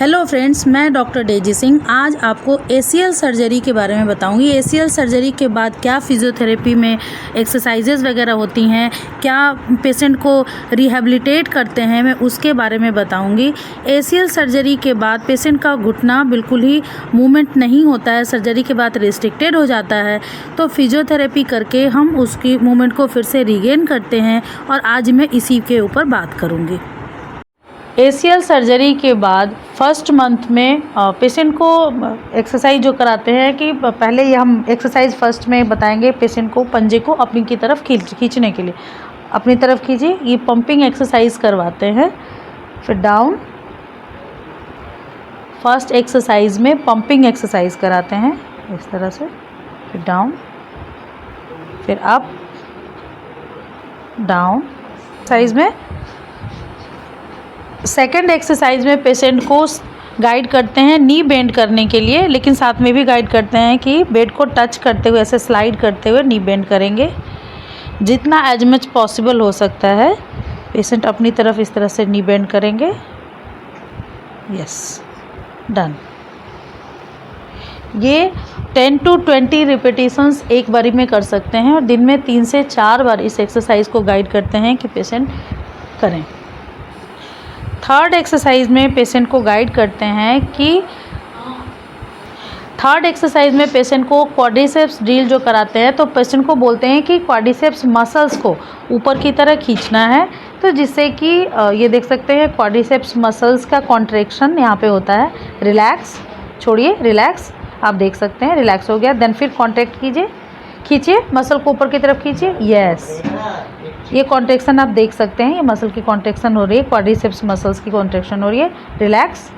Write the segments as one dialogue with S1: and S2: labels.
S1: Hello friends, मैं doctor Daisy Singh आज आपको एसीएल सर्जरी के बारे में बताऊंगी। एसीएल सर्जरी के बाद क्या फिजियोथेरेपी में एक्सरसाइजेज वगैरह होती हैं, क्या पेशेंट को रिहैबिलिटेट करते हैं, मैं उसके बारे में बताऊंगी। एसीएल सर्जरी के बाद पेशेंट का घुटना बिल्कुल ही मूवमेंट नहीं होता है, सर्जरी के बाद रिस्ट्रिक्टेड हो जाता है, तो फिजियोथेरेपी करके हम उसकी मूवमेंट को फिर से रिगेन करते हैं और आज मैं इसी के ऊपर बात करूँगी। एसीएल सर्जरी के बाद फर्स्ट मंथ में पेशेंट को एक्सरसाइज जो कराते हैं कि पहले ये हम एक्सरसाइज फर्स्ट में बताएंगे पेशेंट को पंजे को अपनी की तरफ खींचने के लिए, अपनी तरफ खींचिए, ये पंपिंग एक्सरसाइज करवाते हैं। फिर डाउन, फर्स्ट एक्सरसाइज में पंपिंग एक्सरसाइज कराते हैं इस तरह से, फिर डाउन, फिर अप डाउन। एक्सरसाइज में सेकेंड एक्सरसाइज में पेशेंट को गाइड करते हैं नी बेंड करने के लिए, लेकिन साथ में भी गाइड करते हैं कि बेड को टच करते हुए ऐसे स्लाइड करते हुए नी बेंड करेंगे, जितना एज मच पॉसिबल हो सकता है पेशेंट अपनी तरफ इस तरह से नी बेंड करेंगे। Yes, done. ये 10 to 20 रिपीटिशंस एक बारी में कर सकते हैं और दिन में 3 से 4 बार इस एक्सरसाइज को गाइड करते हैं कि पेशेंट करें। थर्ड एक्सरसाइज में पेशेंट को गाइड करते हैं कि थर्ड एक्सरसाइज में पेशेंट को क्वाड्रिसेप्स ड्रिल जो कराते हैं, तो पेशेंट को बोलते हैं कि क्वाड्रिसेप्स मसल्स को ऊपर की तरह खींचना है, तो जिससे कि ये देख सकते हैं क्वाड्रिसेप्स मसल्स का कॉन्ट्रैक्शन यहाँ पे होता है। रिलैक्स, छोड़िए, रिलैक्स, आप देख सकते हैं रिलैक्स हो गया। देन फिर कॉन्ट्रैक्ट कीजिए, खींचिए, मसल को ऊपर की तरफ खींचिए। यस, ये कॉन्ट्रैक्शन आप देख सकते हैं, ये मसल की कॉन्ट्रैक्शन हो रही है, क्वाड्रिसेप्स मसल्स की कॉन्ट्रैक्शन हो रही है। Relax,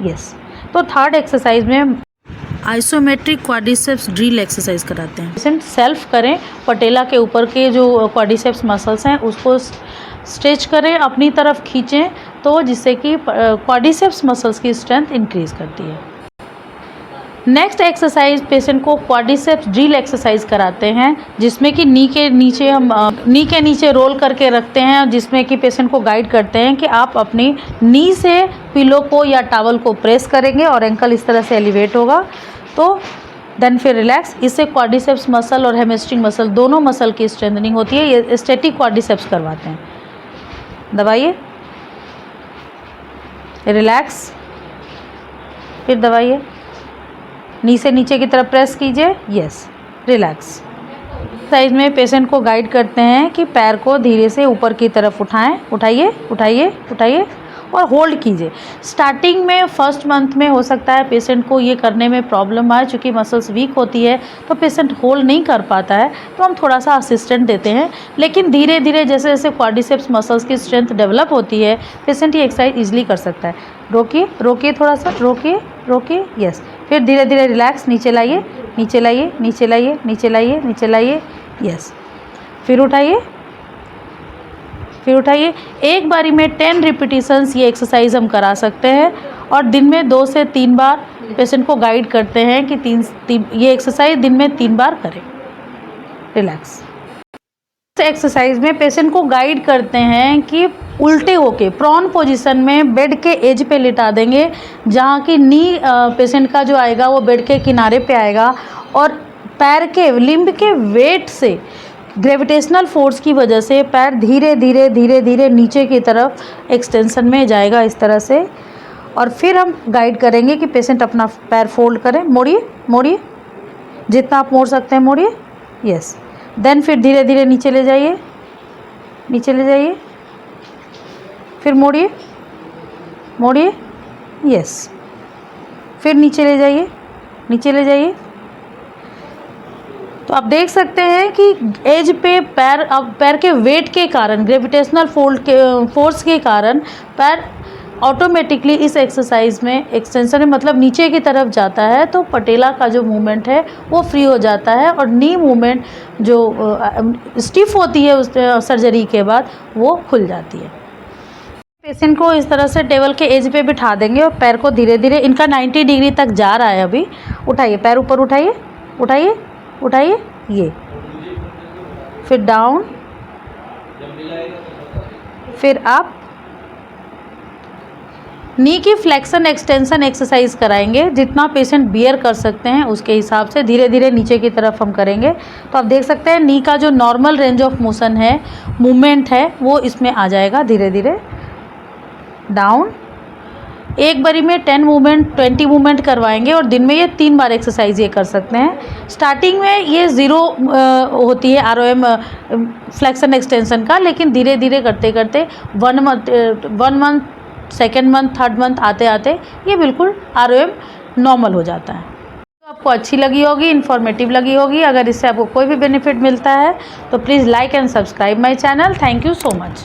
S1: yes. तो थर्ड एक्सरसाइज में आइसोमेट्रिक क्वाड्रिसेप्स ड्रिल एक्सरसाइज कराते हैं। पेशेंट सेल्फ करें, पटेला के ऊपर के जो क्वाड्रिसेप्स मसल्स हैं उसको स्ट्रेच करें, अपनी तरफ खींचें, तो जिससे कि क्वाड्रिसेप्स मसल्स की स्ट्रेंथ इंक्रीज करती है। नेक्स्ट एक्सरसाइज पेशेंट को क्वाड्रिसेप्स ड्रिल एक्सरसाइज कराते हैं, जिसमें कि नी के नीचे रोल करके रखते हैं, जिसमें कि पेशेंट को गाइड करते हैं कि आप अपनी नी से पिलो को या टॉवल को प्रेस करेंगे और एंकल इस तरह से एलिवेट होगा, तो देन फिर रिलैक्स। इससे क्वाड्रिसेप्स मसल और हैमस्ट्रिंग मसल दोनों मसल की स्ट्रेंथनिंग होती है। ये स्टैटिक क्वाड्रिसेप्स करवाते हैं। दबाइए, रिलैक्स, फिर दबाइए, नी से नीचे की तरफ प्रेस कीजिए। Yes, relax. साइज में पेशेंट को गाइड करते हैं कि पैर को धीरे से ऊपर की तरफ उठाएं, उठाइए उठाइए उठाइए और होल्ड कीजिए। स्टार्टिंग में फर्स्ट मंथ में हो सकता है पेशेंट को ये करने में प्रॉब्लम आए, चूँकि मसल्स वीक होती है तो पेशेंट होल्ड नहीं कर पाता है, तो हम थोड़ा सा असिस्टेंट देते हैं, लेकिन धीरे धीरे जैसे जैसे क्वाड्रिसेप्स मसल्स की स्ट्रेंथ डेवलप होती है पेशेंट ये एक्सरसाइज ईजिली कर सकता है। रोकिए, रोकिए, थोड़ा सा रोकिए, रोकिए। यस, फिर धीरे धीरे रिलैक्स, नीचे लाइए, नीचे लाइए, नीचे लाइए, नीचे लाइए, नीचे लाइए। यस, फिर उठाइए, फिर उठाइए। एक बारी में 10 रिपीटिशंस ये एक्सरसाइज हम करा सकते हैं और दिन में 2 से 3 बार पेशेंट को गाइड करते हैं कि ये एक्सरसाइज दिन में 3 बार करें। रिलैक्स। एक्सरसाइज में पेशेंट को गाइड करते हैं कि उल्टे होके प्रॉन पोजीशन में बेड के एज पे लिटा देंगे, जहाँ की नी पेशेंट का जो आएगा वो बेड के किनारे पे आएगा और पैर के लिम्ब के वेट से, ग्रेविटेशनल फोर्स की वजह से पैर धीरे धीरे धीरे धीरे नीचे की तरफ एक्सटेंशन में जाएगा इस तरह से। और फिर हम गाइड करेंगे कि पेशेंट अपना पैर फोल्ड करें। मोड़िए, मोड़िए, जितना आप मोड़ सकते हैं मोड़िए। यस, देन फिर धीरे धीरे नीचे ले जाइए, नीचे ले जाइए, फिर मोड़िए, मोड़िए। यस, फिर नीचे ले जाइए, नीचे ले जाइए। तो आप देख सकते हैं कि एज पे पैर, अब पैर के वेट के कारण, ग्रेविटेशनल फोर्स के कारण पैर ऑटोमेटिकली इस एक्सरसाइज में एक्सटेंशन में, मतलब नीचे की तरफ जाता है, तो पटेला का जो मूवमेंट है वो फ्री हो जाता है और नी मूवमेंट जो स्टिफ होती है उस सर्जरी के बाद वो खुल जाती है। पेशेंट को इस तरह से टेबल के एज पे बिठा देंगे और पैर को धीरे धीरे, इनका 90 डिग्री तक जा रहा है अभी, उठाइए, पैर ऊपर उठाइए, उठाइए, उठाइए, ये, फिर डाउन, फिर अप, नी की फ्लेक्शन एक्सटेंशन एक्सरसाइज कराएंगे, जितना पेशेंट बियर कर सकते हैं उसके हिसाब से धीरे धीरे नीचे की तरफ हम करेंगे। तो आप देख सकते हैं नी का जो नॉर्मल रेंज ऑफ मोशन है, मूवमेंट है, वो इसमें आ जाएगा धीरे धीरे डाउन। एक बारी में 10 मूवमेंट 20 मूवमेंट करवाएंगे और दिन में ये 3 बार एक्सरसाइज ये कर सकते हैं। स्टार्टिंग में ये 0 होती है ROM फ्लेक्शन एक्सटेंशन का, लेकिन धीरे धीरे करते करते 1 month, second month, third month आते आते ये बिल्कुल ROM नॉर्मल हो जाता है। तो आपको अच्छी लगी होगी, इन्फॉर्मेटिव लगी होगी। अगर इससे आपको कोई भी बेनिफिट मिलता है तो please like and subscribe my channel. Thank you so much.